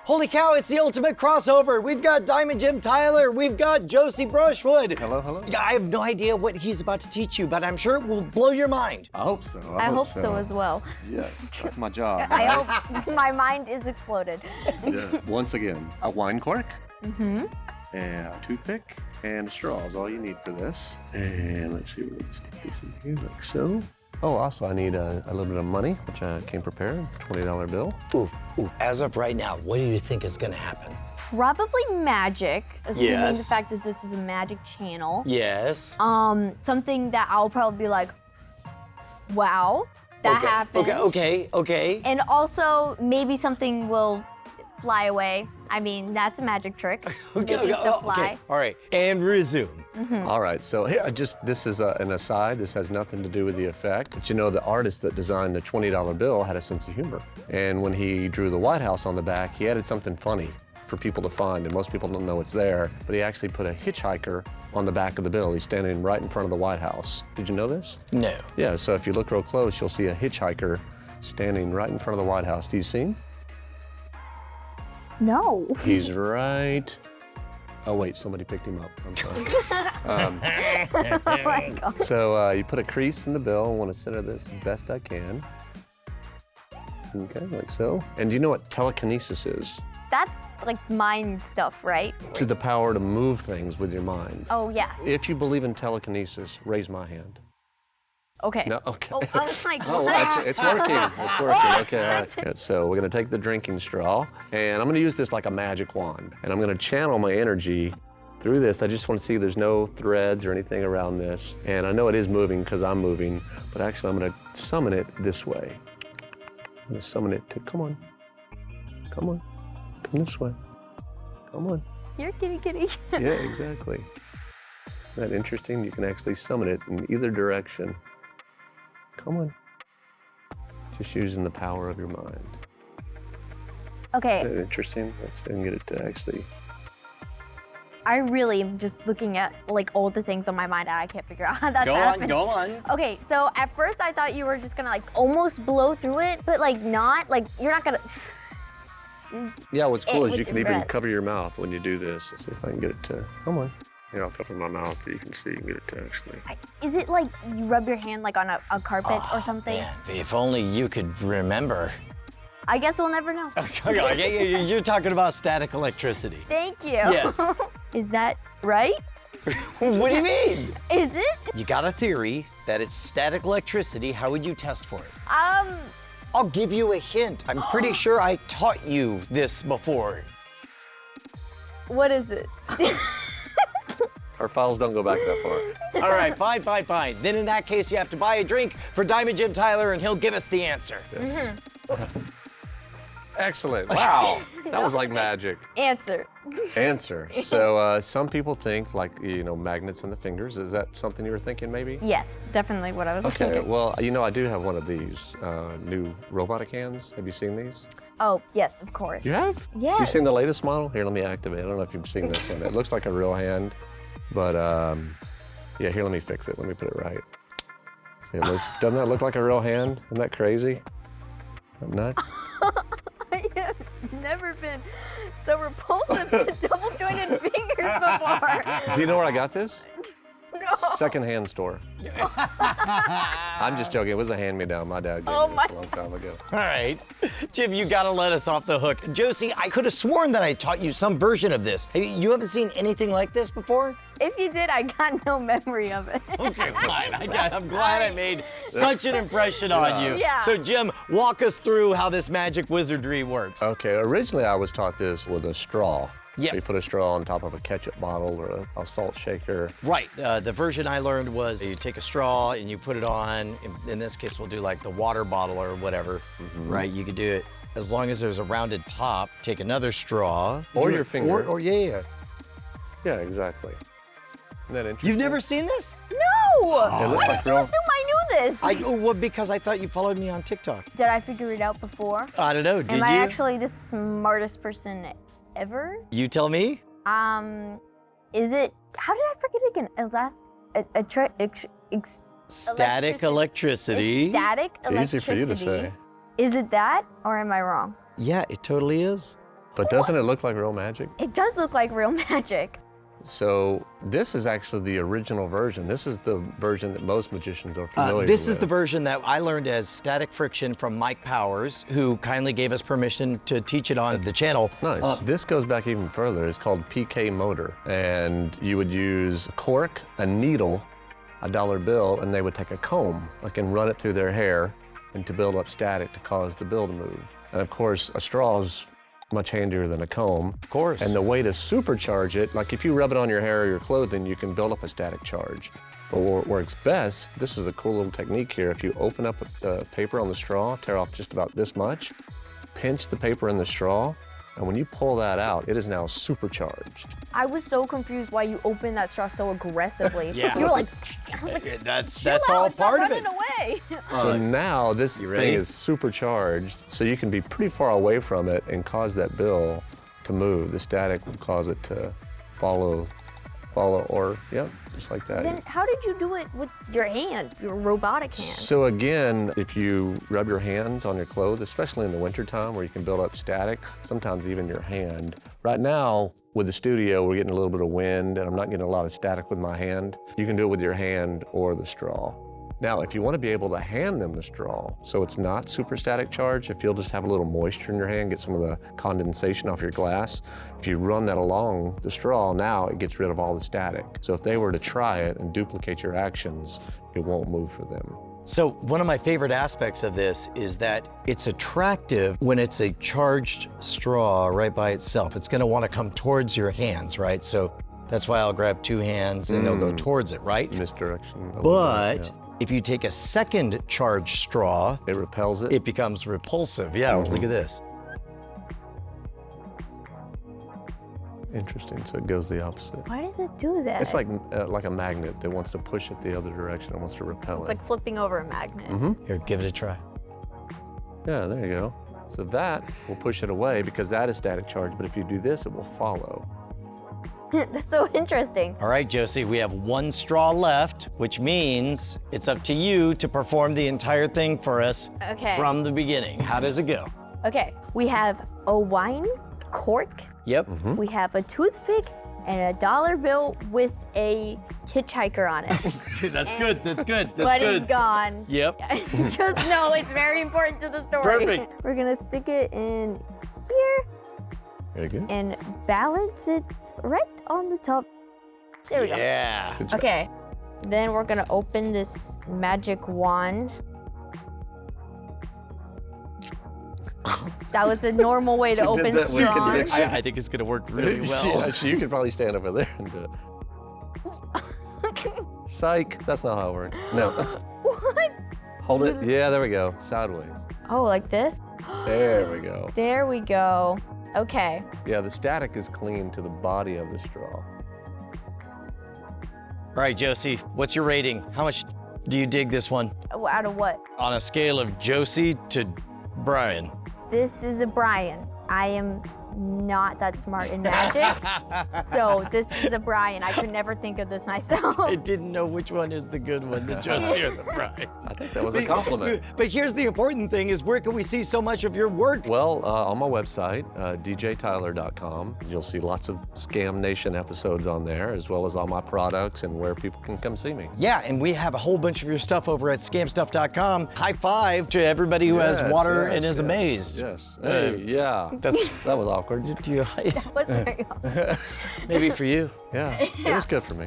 Holy cow, it's the ultimate crossover. We've got Diamond Jim Tyler. We've got Josie Brushwood. Hello, hello. I have no idea what he's about to teach you, but I'm sure it will blow your mind. I hope so. I hope so as well. Yes, that's my job. I hope my mind is exploded. Yeah. Once again, a wine cork, and a toothpick, and a straw is all you need for this. And let's see, we're gonna stick this in here like so. Oh, also I need a little bit of money, which I came prepared, $20 bill. Ooh. As of right now, what do you think is gonna happen? Probably magic, assuming Yes. the fact that this is a magic channel. Yes. Something that I'll probably be like, wow, that happened. Okay. And also, maybe something will fly away. I mean, that's a magic trick. Making stuff fly. All right, and resume. All right, so here, this is an aside. This has nothing to do with the effect. But you know, the artist that designed the $20 bill had a sense of humor. And when he drew the White House on the back, he added something funny for people to find, and most people don't know it's there, but he actually put a hitchhiker on the back of the bill. He's standing right in front of the White House. Did you know this? No. Yeah, so if you look real close, you'll see a hitchhiker standing right in front of the White House. Do you see him? No. He's right. Oh wait, somebody picked him up. I'm sorry. Oh my God. So you put a crease in the bill. I want to center this best I can. Okay, like so. And do you know what telekinesis is? That's like mind stuff, right? To the power to move things with your mind. Oh, yeah. If you believe in telekinesis, raise my hand. Okay. No, okay. Oh, I was like, Oh, it's working. It's working. Okay, all right. Good. So we're gonna take the drinking straw, and I'm gonna use this like a magic wand, and I'm gonna channel my energy through this. I just want to see there's no threads or anything around this, and I know it is moving because I'm moving, but actually I'm gonna summon it this way. I'm gonna summon it to come this way, come on. You're kitty. Yeah, exactly. Isn't that interesting? You can actually summon it in either direction. Come on. Just using the power of your mind. Okay, Isn't that interesting? Let's then get it to actually. I really am just looking at like all the things on my mind and I can't figure out how that's happening. Go on. Okay, so at first I thought you were just gonna like almost blow through it, but like not, like you're not gonna. Yeah, what's cool is with you can your even breath. cover your mouth when you do this. Let's see if I can get it to. Come on. Here, I'll cover my mouth so you can see and get it to actually. Is it like you rub your hand like on a carpet or something? Man, if only you could remember. I guess we'll never know. You're talking about static electricity. Thank you. Yes. Is that right? What do you mean? Is it? You got a theory that it's static electricity. How would you test for it? Um, I'll give you a hint. I'm pretty sure I taught you this before. what is it? Our files don't go back that far. All right, fine. Then in that case, you have to buy a drink for Diamond Jim Tyler, and he'll give us the answer. Yes. Excellent. Wow. That was like magic. Answer. Answer. So some people think like, magnets in the fingers. Is that something you were thinking maybe? Yes, definitely what I was Okay, thinking. well, I do have one of these new robotic hands. Have you seen these? Oh, yes, of course. You have? Yes. You seen the latest model? Here, let me activate it. I don't know if you've seen this one. It looks like a real hand, but yeah, here, let me fix it. Let me put it right. See, doesn't that look like a real hand? Isn't that crazy? I'm nuts. I have never been so repulsive to double jointed fingers before. Do you know where I got this? No. Secondhand store. I'm just joking. It was a hand-me-down. My dad gave me this a long time ago. All right. Jim, you gotta let us off the hook. Josie, I could have sworn that I taught you some version of this. You haven't seen anything like this before? If you did, I got no memory of it. Okay, fine. I'm glad I made such an impression on you. Yeah. So, Jim, walk us through how this magic wizardry works. Okay, originally I was taught this with a straw. Yeah. So you put a straw on top of a ketchup bottle or a salt shaker. Right. The version I learned was you take a straw and you put it on. In this case, we'll do like the water bottle or whatever. Right. You could do it as long as there's a rounded top. Take another straw. Or your finger. Or yeah. Yeah, exactly. Isn't that interesting? You've never seen this? No! It looks Why like did you real. assume I knew this? Well, because I thought you followed me on TikTok. Did I figure it out before? I don't know. Did Am you? I actually the smartest person ever? You tell me. Is it? How did I forget it again? Static electricity. Static electricity. Easy for you to say. Is it that, or am I wrong? Yeah, it totally is. But doesn't it look like real magic? It does look like real magic. So this is actually the original version. This is the version that most magicians are familiar with. This is the version that I learned as static friction from Mike Powers, who kindly gave us permission to teach it on the channel. Nice. This goes back even further. It's called PK motor. And you would use a cork, a needle, a dollar bill, and they would take a comb, and run it through their hair and to build up static to cause the bill to move. And of course, a straw is much handier than a comb. Of course. And the way to supercharge it, like if you rub it on your hair or your clothing, you can build up a static charge. But what works best, this is a cool little technique here. If you open up the paper on the straw, tear off just about this much, pinch the paper in the straw, and when you pull that out, it is now supercharged. I was so confused why you opened that straw so aggressively. Yeah. You were like, I was like, That's "Chill all out, part stop of it. running away. So now this you thing ready? is supercharged, so you can be pretty far away from it and cause that bill to move. The static will cause it to follow, or, yep, just like that. Then how did you do it with your hand, your robotic hand? So again, if you rub your hands on your clothes, especially in the wintertime where you can build up static, sometimes even your hand. Right now, with the studio, we're getting a little bit of wind and I'm not getting a lot of static with my hand. You can do it with your hand or the straw. Now, if you want to be able to hand them the straw, so it's not super static charge, if you'll just have a little moisture in your hand, get some of the condensation off your glass, if you run that along the straw, now it gets rid of all the static. So if they were to try it and duplicate your actions, it won't move for them. So one of my favorite aspects of this is that it's attractive when it's a charged straw right by itself. It's gonna wanna come towards your hands, right? So that's why I'll grab two hands and they'll go towards it, right? Misdirection. a little But bit, if you take a second charged straw, yeah. It repels it. it becomes repulsive. Yeah, look at this. Interesting, so it goes the opposite. Why does it do that? It's like a magnet that wants to push it the other direction. It wants to repel It's it. like flipping over a magnet. Here, give it a try. Yeah, there you go. So that will push it away because that is static charge, but if you do this, it will follow. That's so interesting. All right, Josie, we have one straw left, which means it's up to you to perform the entire thing for us Okay. from the beginning. How does it go? Okay, we have a wine cork, Yep. we have a toothpick, and a dollar bill with a hitchhiker on it. That's good. That's good. That's But good. he's gone. Yep. Just know it's very important to the story. Perfect. We're gonna stick it in here Very good. and balance it right on the top. There we go. Yeah. Good job. Okay, then we're gonna open this magic wand. That was a normal way to open that with straws. conviction. I think it's gonna work really well. Actually, you could probably stand over there and do it. Psych, that's not how it works. No. What? Hold it. Yeah, there we go. Sideways. Oh, like this? There we go. There we go. Okay. Yeah, the static is clean to the body of the straw. All right, Josie, what's your rating? How much do you dig this one? Out of what? On a scale of Josie to Brian. This is a Brian. I am not that smart in magic. So this is a Brian. I could never think of this myself. I didn't know which one is the good one, the Josie or the Brian. I think that was a compliment. But here's the important thing is where can we see so much of your work? Well, on my website, djtyler.com, you'll see lots of Scam Nation episodes on there, as well as all my products and where people can come see me. Yeah, and we have a whole bunch of your stuff over at scamstuff.com. High five to everybody who has water and is amazed. Yes. Hey, yeah. That That was awkward. do you, What's very maybe for you. Yeah, it was good for me.